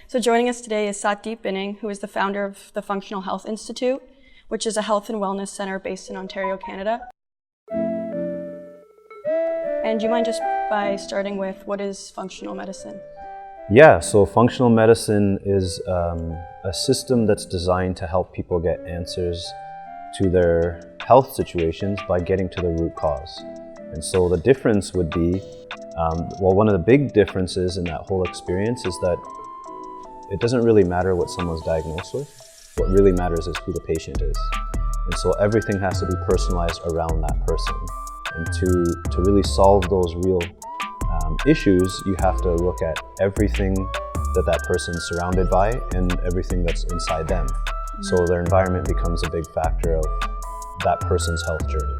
So joining us today is Satdip Binning, who is the founder of the Functional Health Institute, which is a health and wellness center based in Ontario, Canada. And do you mind just by starting with what is functional medicine? Yeah, so functional medicine is a system that's designed to help people get answers to their health situations by getting to the root cause. And so the difference would be, one of the big differences in that whole experience is that it doesn't really matter what someone's diagnosed with. What really matters is who the patient is. And so everything has to be personalized around that person. And to really solve those real issues, you have to look at everything that person's surrounded by and everything that's inside them. So their environment becomes a big factor of that person's health journey.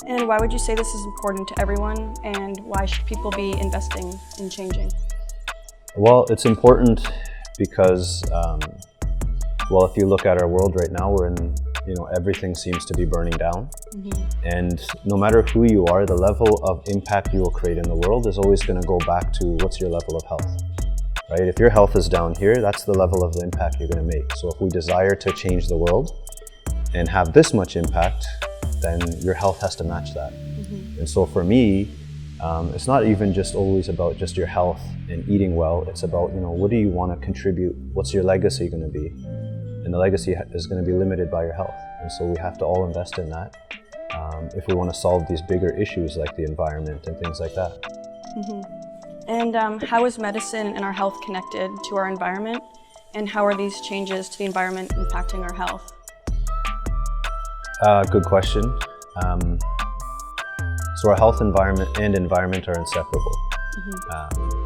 And why would you say this is important to everyone, and why should people be investing in changing? Well, it's important because, if you look at our world right now, we're in, everything seems to be burning down. Mm-hmm. And no matter who you are, the level of impact you will create in the world is always going to go back to what's your level of health, right? If your health is down here, that's the level of the impact you're going to make. So if we desire to change the world and have this much impact, then your health has to match that. Mm-hmm. And so for me, it's not even just always about just your health and eating well. It's about, what do you want to contribute? What's your legacy going to be? And the legacy is going to be limited by your health. And so we have to all invest in that if we want to solve these bigger issues like the environment and things like that. Mm-hmm. And how is medicine and our health connected to our environment? And how are these changes to the environment impacting our health? Good question. So our health environment and environment are inseparable. Mm-hmm.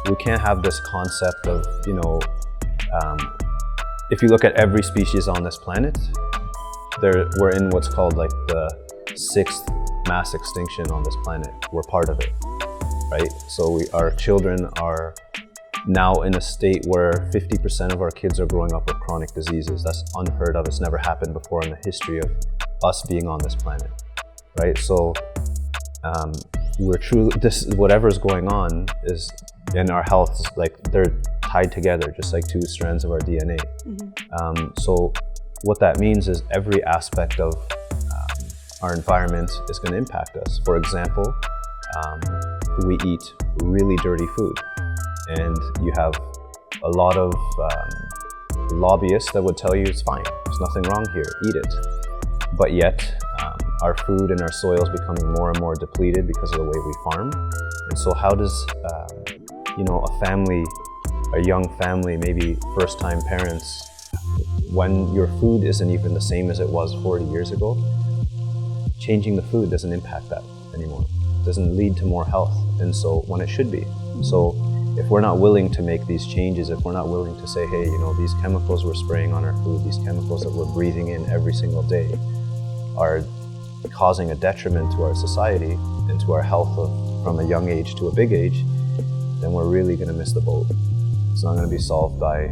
We can't have this concept of, if you look at every species on this planet, we're in what's called like the 6th mass extinction on this planet. We're part of it, right? So our children are now in a state where 50% of our kids are growing up with chronic diseases. That's unheard of. It's never happened before in the history of us being on this planet, right? So whatever's going on is in our health, like they're tied together, just like 2 strands of our DNA. Mm-hmm. So what that means is every aspect of our environment is going to impact us. For example, we eat really dirty food, and you have a lot of lobbyists that would tell you it's fine, there's nothing wrong here, eat it. But yet, our food and our soil is becoming more and more depleted because of the way we farm. And so how does a young family, maybe first-time parents, when your food isn't even the same as it was 40 years ago, changing the food doesn't impact that anymore. It doesn't lead to more health, and so when it should be. So if we're not willing to make these changes, if we're not willing to say, hey, these chemicals we're spraying on our food, these chemicals that we're breathing in every single day are causing a detriment to our society and to our health from a young age to a big age, then we're really going to miss the boat. It's not going to be solved by,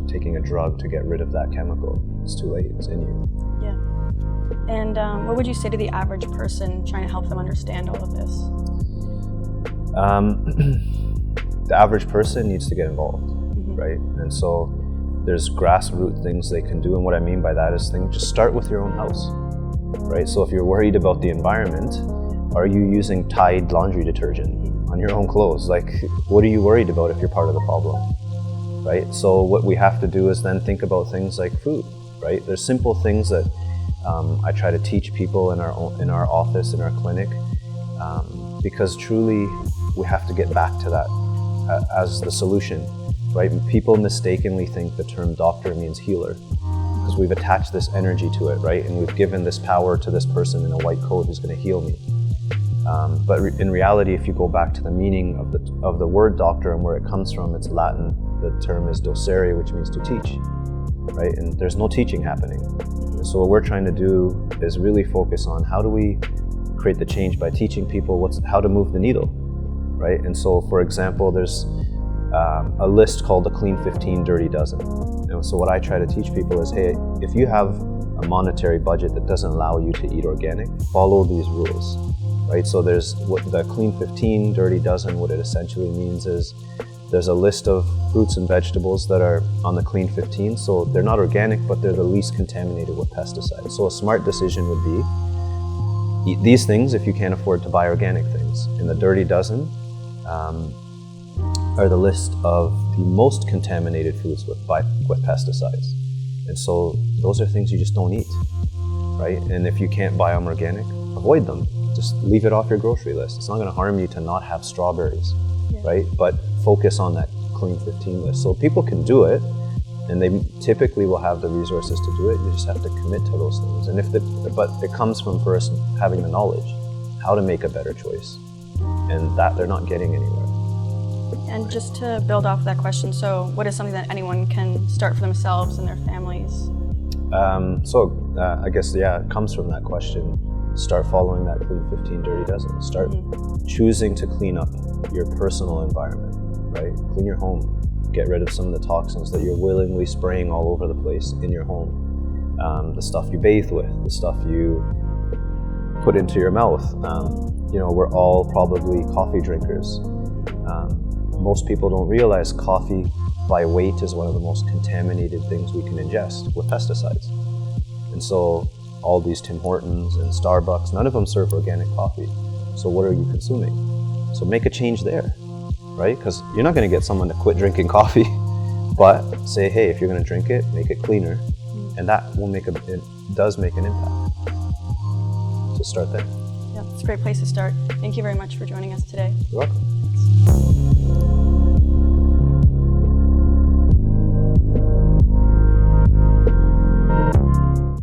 taking a drug to get rid of that chemical. It's too late, it's in you. Yeah. And what would you say to the average person trying to help them understand all of this? The average person needs to get involved, mm-hmm. right? And so there's grassroots things they can do. And what I mean by that is just start with your own house, right? So if you're worried about the environment, are you using Tide laundry detergent on your own clothes? Like, what are you worried about if you're part of the problem, right? So what we have to do is then think about things like food, right? There's simple things that I try to teach people in our office, in our clinic, because truly we have to get back to that as the solution, right? People mistakenly think the term doctor means healer because we've attached this energy to it, right? And we've given this power to this person in a white coat who's going to heal me. But in reality, if you go back to the meaning of the word doctor and where it comes from, it's Latin. The term is docere, which means to teach, right? And there's no teaching happening. And so what we're trying to do is really focus on how do we create the change by teaching people how to move the needle, right? And so, for example, there's a list called the Clean 15 Dirty Dozen. And so what I try to teach people is, hey, if you have a monetary budget that doesn't allow you to eat organic, follow these rules, right? So there's what the Clean 15 Dirty Dozen, what it essentially means is There's a list of fruits and vegetables that are on the Clean 15, so they're not organic, but they're the least contaminated with pesticides. So a smart decision would be, eat these things if you can't afford to buy organic things. And the Dirty Dozen are the list of the most contaminated foods with pesticides. And so those are things you just don't eat, right? And if you can't buy them organic, avoid them. Just leave it off your grocery list. It's not going to harm you to not have strawberries, right? But focus on that Clean 15 list. So people can do it, and they typically will have the resources to do it. You just have to commit to those things. And but it comes from first having the knowledge, how to make a better choice, and that they're not getting anywhere. And just to build off that question, so what is something that anyone can start for themselves and their families? I guess, it comes from that question. Start following that Clean 15 Dirty Dozen. Start choosing to clean up your personal environment, right? Clean your home. Get rid of some of the toxins that you're willingly spraying all over the place in your home. The stuff you bathe with, the stuff you put into your mouth. We're all probably coffee drinkers. Most people don't realize coffee by weight is one of the most contaminated things we can ingest with pesticides. And so all these Tim Hortons and Starbucks, none of them serve organic coffee. So what are you consuming? So make a change there, right? Because you're not going to get someone to quit drinking coffee, but say, hey, if you're going to drink it, make it cleaner. And that will it does make an impact. So start there. Yeah, it's a great place to start. Thank you very much for joining us today. You're welcome.